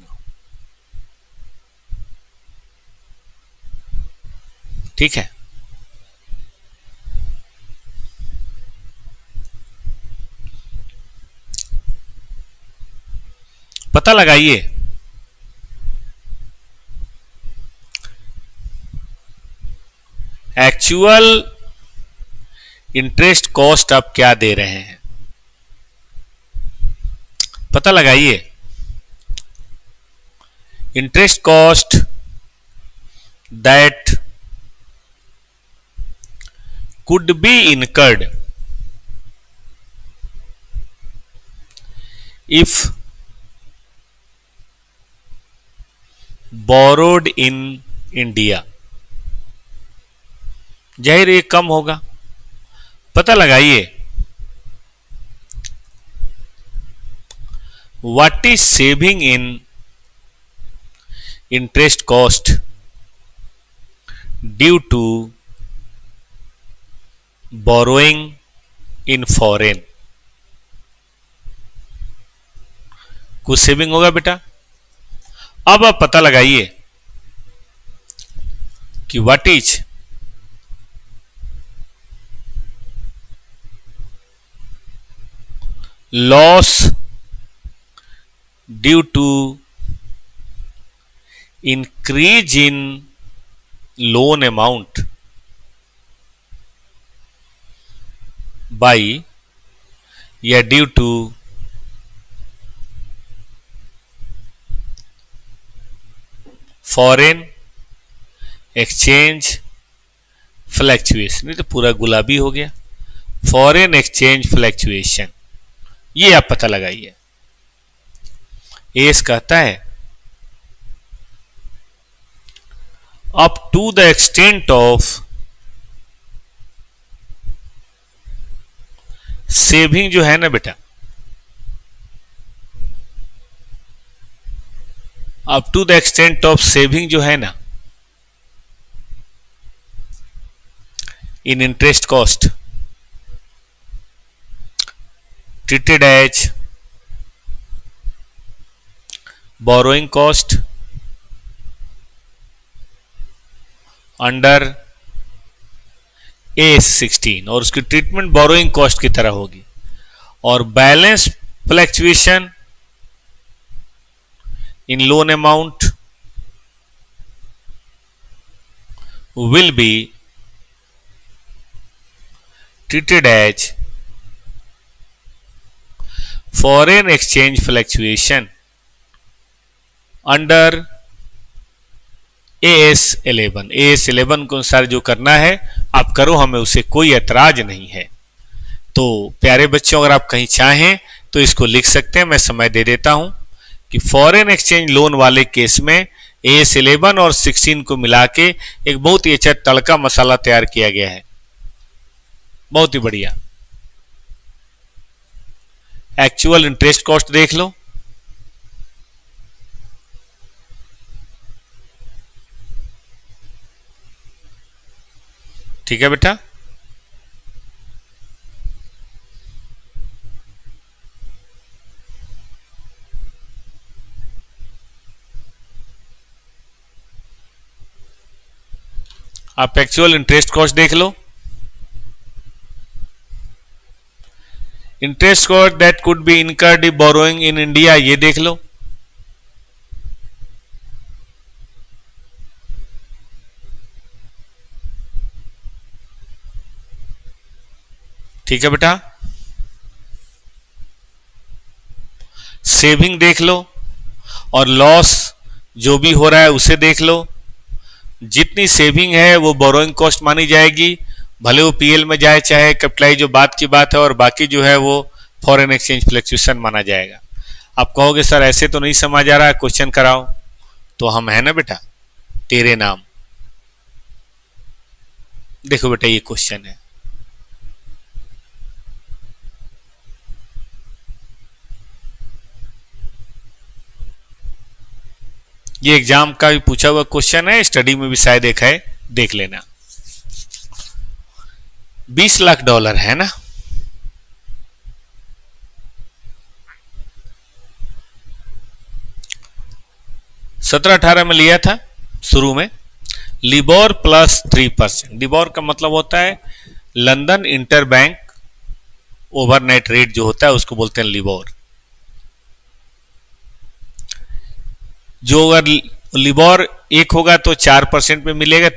ठीक है, पता लगाइए एक्चुअल इंटरेस्ट कॉस्ट आप क्या दे रहे हैं, पता लगाइए। Interest cost that could be incurred if borrowed in India, जाहिर ये कम होगा। पता लगाइए what is saving in interest cost due to borrowing in foreign. कुछ सेविंग होगा बेटा। अब आप पता लगाइए कि what is loss due to increase in loan amount by या due to foreign exchange fluctuation. नहीं तो पूरा गुलाबी हो गया। फॉरेन एक्सचेंज फ्लैक्चुएशन, ये आप पता लगाइए। एस कहता है up to the extent of saving जो है ना बेटा, up to the extent of saving जो है ना in interest cost treated as borrowing cost under AS16 और उसकी ट्रीटमेंट बोरोइंग कॉस्ट की तरह होगी। और balance fluctuation in loan amount will be treated as foreign exchange fluctuation under AS11। AS11 के अनुसार जो करना है आप करो, हमें उसे कोई ऐतराज नहीं है। तो प्यारे बच्चों, अगर आप कहीं चाहें तो इसको लिख सकते हैं। मैं समय दे देता हूं कि फॉरेन एक्सचेंज लोन वाले केस में AS11 और 16 को मिला के एक बहुत ही अच्छा तड़का मसाला तैयार किया गया है। बहुत ही बढ़िया। एक्चुअल इंटरेस्ट कॉस्ट देख लो, ठीक है बेटा। आप एक्चुअल इंटरेस्ट कॉस्ट देख लो। Interest cost that could be incurred borrowing in India, ये देख लो। ठीक है बेटा। सेविंग देख लो और लॉस जो भी हो रहा है उसे देख लो। जितनी सेविंग है वो बोरोइंग कॉस्ट मानी जाएगी, भले वो पीएल में जाए चाहे कैपिटलाइज, जो बात की बात है। और बाकी जो है वो फॉरेन एक्सचेंज फ्लैक्चुएशन माना जाएगा। आप कहोगे सर ऐसे तो नहीं समझ आ रहा, क्वेश्चन कराओ। तो हम है ना बेटा तेरे नाम। देखो बेटा ये क्वेश्चन है, ये एग्जाम का भी पूछा हुआ क्वेश्चन है, स्टडी में भी शायद एक है, देख लेना। $20 लाख है ना। 17-18 में लिया था शुरू में। LIBOR plus 3%। लिबोर का मतलब होता है London inter bank overnight rate जो होता है उसको बोलते हैं लिबोर। जो अगर लिबोर 1 होगा तो 4% पे मिलेगा,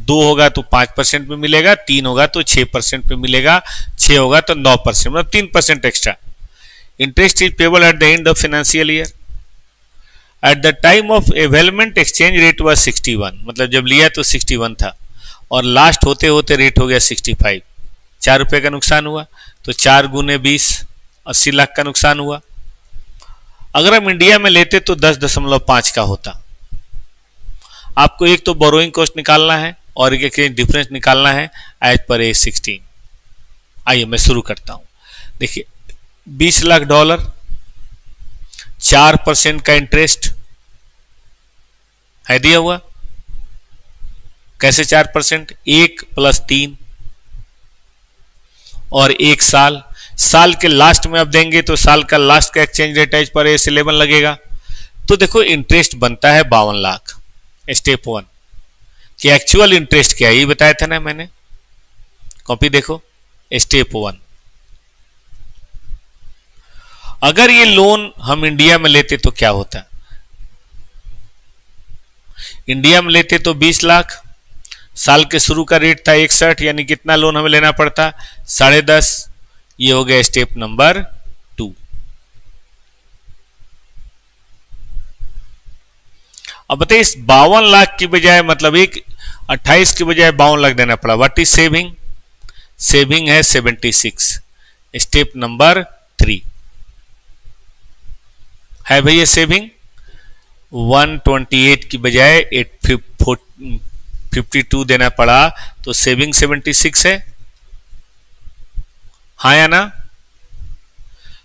2 होगा तो 5% पे मिलेगा, 3 होगा तो 6% पे मिलेगा, 6 होगा तो 9%, मतलब 3% extra. Interest is payable at the end of financial year. At the time of availment exchange rate हुआ 61, मतलब जब लिया तो 61 था और लास्ट होते होते रेट हो गया 65। 4 रुपये का नुकसान हुआ, तो 4 गुने 20 80 लाख का नुकसान हुआ। अगर हम इंडिया में लेते तो 10.5 का होता। आपको एक तो बोरोइंग कॉस्ट निकालना है और एक डिफरेंस निकालना है एज पर A16। आइए मैं शुरू करता हूं। देखिए $20 लाख, 4% का इंटरेस्ट है दिया हुआ। कैसे 4%? 1 + 3 और 1 साल। साल के लास्ट में अब देंगे तो साल का लास्ट का exchange rate as per A11 लगेगा। तो देखो इंटरेस्ट बनता है 52 लाख। स्टेप 1 कि एक्चुअल इंटरेस्ट क्या है ये बताया था ना मैंने, कॉपी देखो। स्टेप 1, अगर ये लोन हम इंडिया में लेते तो क्या होता? इंडिया में लेते तो 20 लाख, साल के शुरू का रेट था 61, यानी कितना लोन हमें लेना पड़ता? 10.5। ये हो गया स्टेप नंबर 2। अब बताइए इस 52 लाख की बजाय, मतलब एक 28 की बजाय 52 लाख देना पड़ा। What is saving? सेविंग है 76। स्टेप नंबर 3 है भैया सेविंग। 128 की बजाय 52 देना पड़ा, तो सेविंग 76 है, हाँ या ना?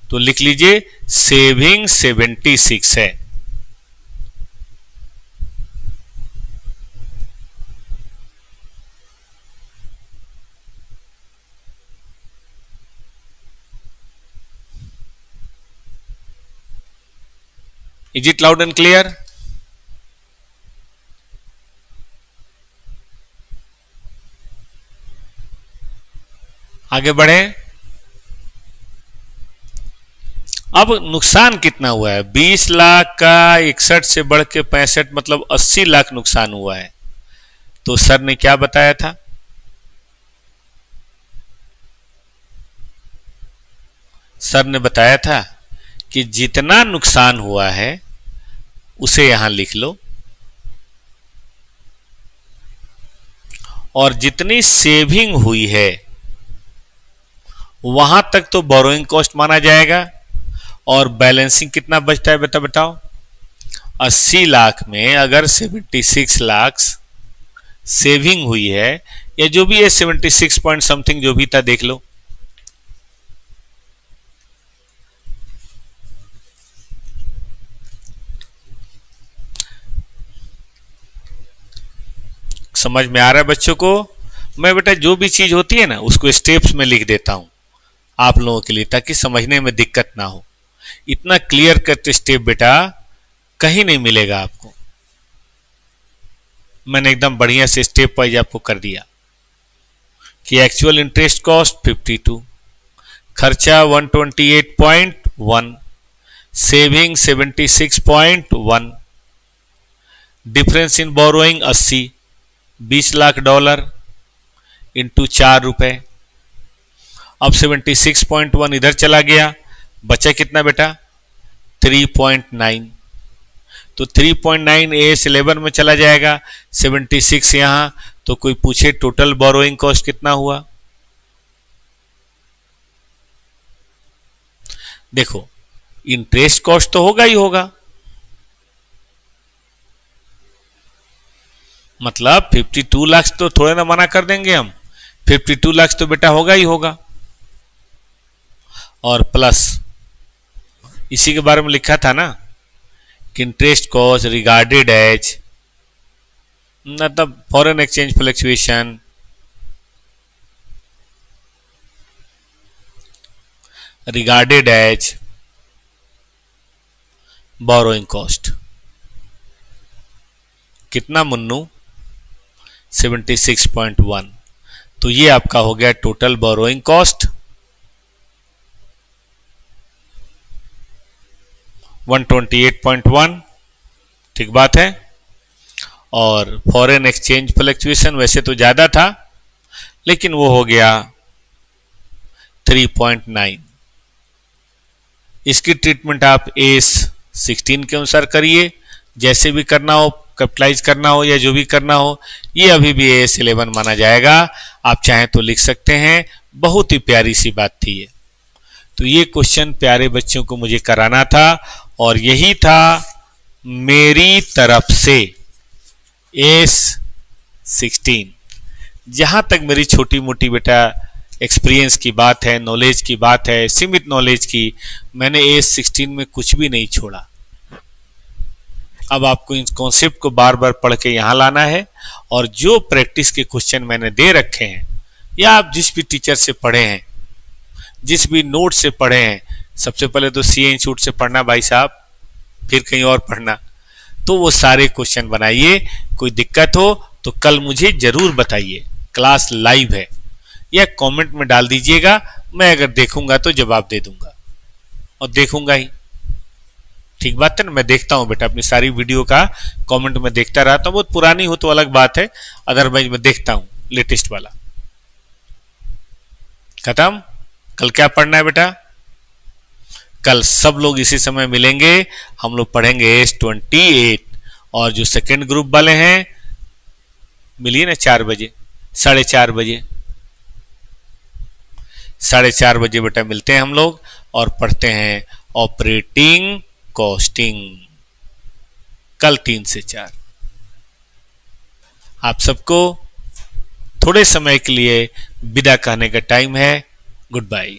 तो लिख लीजिए सेविंग 76 है। Is it loud and clear? आगे बढ़े। अब नुकसान कितना हुआ है? 20 लाख का 61 से बढ़ के 65, मतलब 80 लाख नुकसान हुआ है। तो सर ने क्या बताया था? सर ने बताया था कि जितना नुकसान हुआ है उसे यहां लिख लो, और जितनी सेविंग हुई है वहां तक तो बोरोइंग कॉस्ट माना जाएगा। और बैलेंसिंग कितना बचता है बताओ? 80 लाख में अगर 76 लाख सेविंग हुई है, या जो भी है 76 पॉइंट समथिंग जो भी था देख लो, समझ में आ रहा है बच्चों को? मैं बेटा जो भी चीज होती है ना उसको स्टेप्स में लिख देता हूं आप लोगों के लिए, ताकि समझने में दिक्कत ना हो। इतना क्लियर कट स्टेप बेटा कहीं नहीं मिलेगा आपको। मैंने एकदम बढ़िया से स्टेप वाइज आपको कर दिया कि एक्चुअल इंटरेस्ट कॉस्ट 52, खर्चा 128.1, saving 76.1, difference in borrowing 80, $20 lakh into 4 रुपए। अब 76.1 इधर चला गया, बचा कितना बेटा? 3.9। तो 3.9 AS11 में चला जाएगा, 76 यहां। तो कोई पूछे टोटल बोरोइंग कॉस्ट कितना हुआ? देखो इंटरेस्ट कॉस्ट तो होगा ही होगा, मतलब 52 लाख तो थोड़े ना मना कर देंगे हम, 52 लाख तो बेटा होगा ही होगा। और प्लस इसी के बारे में लिखा था ना कि इंटरेस्ट कॉस्ट रिगार्डेड एज, मतलब foreign exchange fluctuation, regarded as borrowing cost. कितना मुन्नू? 76.1। तो ये आपका हो गया टोटल बोरोइंग कॉस्ट 128.1। ठीक बात है। और फॉरेन एक्सचेंज फ्लक्चुएशन वैसे तो ज्यादा था, लेकिन वो हो गया 3.9। इसकी ट्रीटमेंट आप AS16 के अनुसार करिए, जैसे भी करना हो, कैपिटलाइज करना हो या जो भी करना हो, ये अभी भी AS11 माना जाएगा। आप चाहें तो लिख सकते हैं। बहुत ही प्यारी सी बात थी ये। तो ये क्वेश्चन प्यारे बच्चों को मुझे कराना था, और यही था मेरी तरफ से ACE16। जहां तक मेरी छोटी मोटी बेटा एक्सपीरियंस की बात है, नॉलेज की बात है, सीमित नॉलेज की, मैंने ACE16 में कुछ भी नहीं छोड़ा। अब आपको इन कॉन्सेप्ट को बार बार पढ़ के यहां लाना है, और जो प्रैक्टिस के क्वेश्चन मैंने दे रखे हैं, या आप जिस भी टीचर से पढ़े हैं, जिस भी नोट से पढ़े हैं, सबसे पहले तो CA इंस्टीट्यूट से पढ़ना भाई साहब, फिर कहीं और पढ़ना, तो वो सारे क्वेश्चन बनाइए। कोई दिक्कत हो तो कल मुझे जरूर बताइए, क्लास लाइव है, या कमेंट में डाल दीजिएगा, मैं अगर देखूंगा तो जवाब दे दूंगा, और देखूंगा ही, ठीक बात है ना। मैं देखता हूं बेटा, अपनी सारी वीडियो का कमेंट में देखता रहता हूं, बहुत पुरानी हो तो अलग बात है, अदरवाइज मैं देखता हूं लेटेस्ट वाला। खत्म। कल क्या पढ़ना है बेटा? कल सब लोग इसी समय मिलेंगे, हम लोग पढ़ेंगे ACE28, और जो सेकेंड ग्रुप वाले हैं मिलिए ना 4 बजे, 4:30 बजे, 4:30 बजे बेटा मिलते हैं हम लोग, और पढ़ते हैं ऑपरेटिंग कॉस्टिंग, कल 3 से 4। आप सबको थोड़े समय के लिए विदा कहने का टाइम है। Good bye.